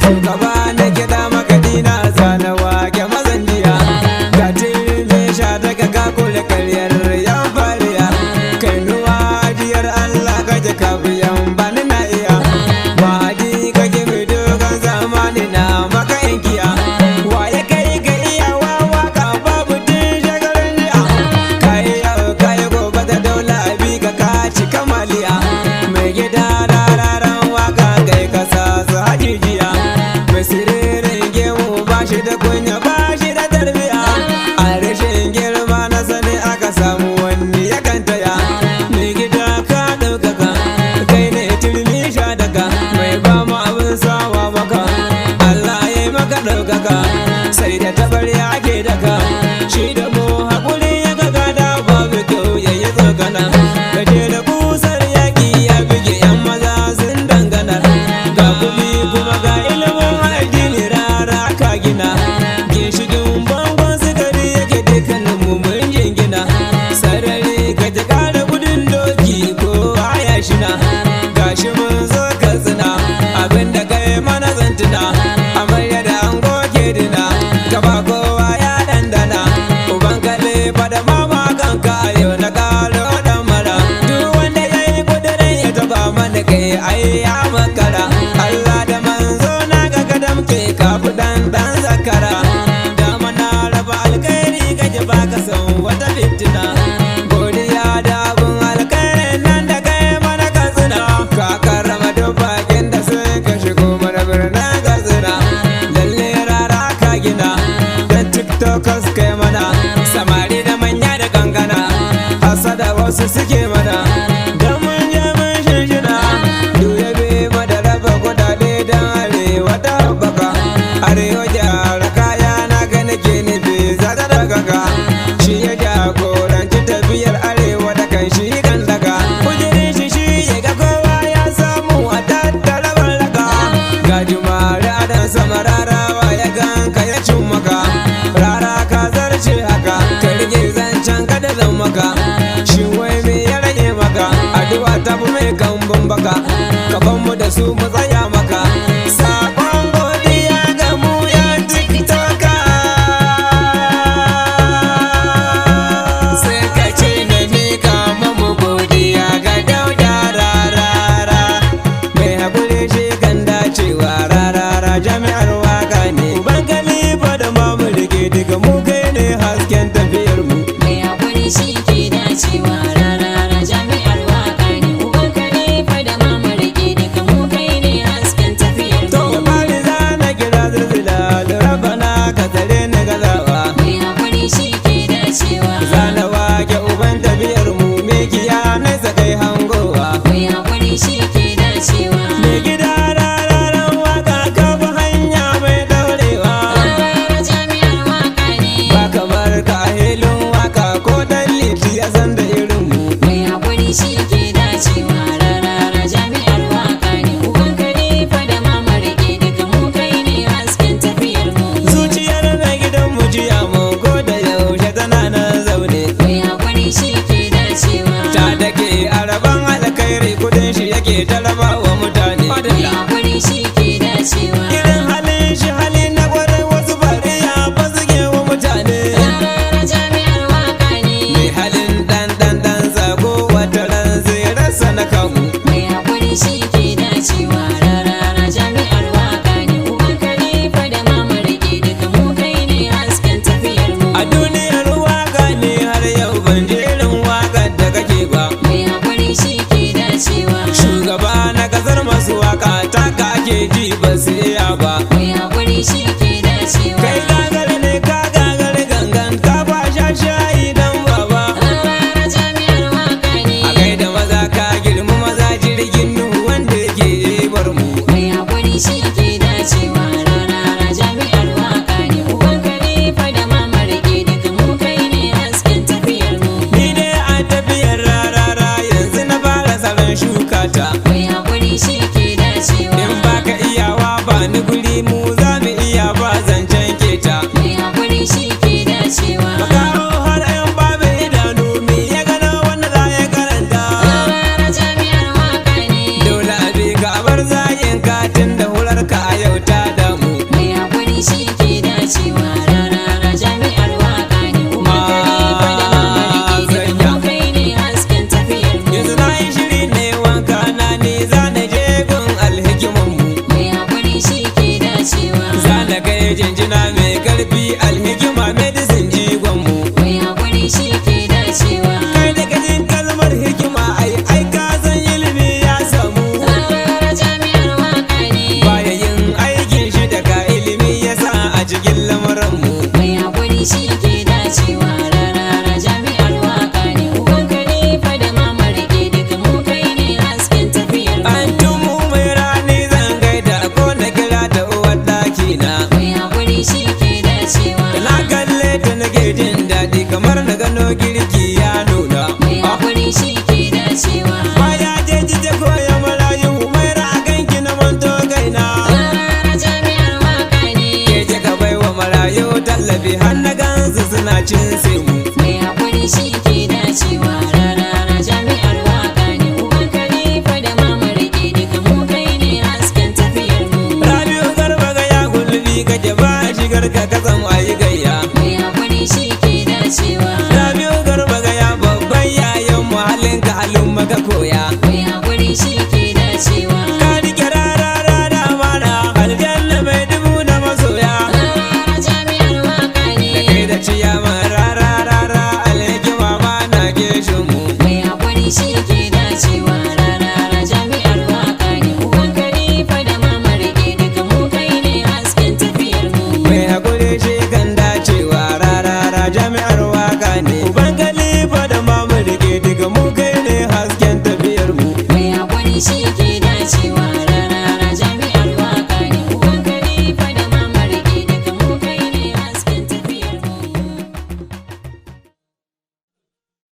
Shugaba na kiɗa makaɗi na zana wake mazan jiya, ga tilbe sha daga kakule karyar yan fariya, kai nuwa diyar Allah kaje kafiyan bani na iya, mahadi kake mai dogon zamani na maka inkiya, waye kai ga iyawa waka babu tun shagarin jiya, kayi yau kayi gobe da daula abi ka kaci kamaliya, mai gida rararen waka kai kasa su hajijiya, mai siririn gemu ba shi da kunya ba shi da tarbiya, a rashin girma na sani aka samu wani ya kantaya, mai gida ka ɗaukaka kai ne turmi sha daga mai ba mu abin sawa maka, Allah ya yi maka ɗaukaka sai da tabarya ake daga, shi da mu haƙuri ya gaga da babu kyau ya yi tsokana, gaje da kusar yaƙi ya bige yan maza sun dangana, ga kuɗi kuma ga ilimin addini rara ka gina, ginshigin bangon sigari yake dukkanin mu mun jingina, sarari ka ji ƙara gudun doki ko haya shina, gashi mun zo ka tsina abinda kai mana zantuna, amarya da an goge dina gaba kowa ya dandana, uban kale fada mama kanka yau na kalo dan mara, duk wanda ya yi kudurin ya taba mana kai ai ya makara, Allah da manzo na ga gadam ke kafu dan zakara, da mana raba alkhairi kaje baka san wata fitina, godiya da abun alkhairin nan da kai mana katsina, ka karrama duk bakin da suka shigo mana birnin katsina, lalle rara ka gina dan tiktokers kai mana, samari da manya da kankana hasada wasu suke mana, dan mun je mun shinshina duyabe mada raba kudade dan arewa ta baka, arewa gyara kaya na ga nake nufi zaka daga, shi ya jagoranci tafiyar arewa da kan shi kan daga, kudirin shi ya ga kowa ya samu a tattara baraka, ga jumare adan sama rarawa ya ganka ya cin maka, rara ka zarce haka ka rige zancen ka da zan maka, shi wai me ya rage maka, addu'a ta fi mai kambun baka, gaban mu da su mu tsaya maka, sakon godiya ga mu ya tiktoka, sai ka ce na mika mamu godiya ga dauda rarara, mai haƙuri shi kan dacewa rarara jami'ar waka ne, uban kalifa da mamu rike daga mu kai ne hasken tafiyar mu, mai haƙuri shi ke dacewa rarara jami'ar waka ne, uban kalifa da mama rike daga mu kai ne hasken tafiyar to mu, da fari za na kira zilzila rabana ka tsare ni gazawa, mai haƙuri shi ke dacewa zana wake uban tafiyar mu mikiya nesa kai hangowa, mai haƙuri shi ke dacewa mai gida rararen waka ka bi hanya mai daurewa, rarara jami'ar waka ne, ba kamar ka a hilin waka ko dan liti ya san da irin mu, mai haƙuri shi ke dacewa rarara jami'ar waka ne, uban kalifa da mama rike daga mu kai ne hasken tafiyar mu, zuciyar mai gidan mu jiya mu ko da yaushe tana nan zaune, mai haƙuri shi ke dacewa ta dake araban alkhairi kudin shi yake talaba wa mutane, mai haƙuri shi ke dacewa irin halin shi hali na kwarai wasu bariya ba su wa mutane, rarara jami'ar waka ne, mai halin dan zago wata ran zai rasa na kamu, mai haƙuri shi ke dacewa rarara jami'ar waka ne, uban kalifa da mama rike daga mu kai ne hasken tafiyar mu, a duniyar waka ne har yau ban jerin wakar da kake ba, mai haƙuri shi ke dacewa shugaba na kasar masu waka taka ake ji ba su iya ba, mai haƙuri shi ke dacewa kai gagara ne ka gagara gangan ka ba shayi dan baba, rarara jami'ar waka ne, a gaida maza ka girma maza jirgin nuhu wanda yake bar mu, mai haƙuri shi ke dacewa rarara jami'ar waka ne, uban kalifa da mama rike daga mu kai ne hasken tafiyar mu, ni dai a tafiyar rarara yanzu na fara salon shuka ta, mai haƙuri shi ke dacewa in baka iyawa ba ni guri mu za mu iya ba zancen keta, mai haƙuri shi ke dacewa makaho har yan babu idanu mi ya gano wanda za ya karanta, rarara jami'ar waka ne, dole a bi ka bar zage shiri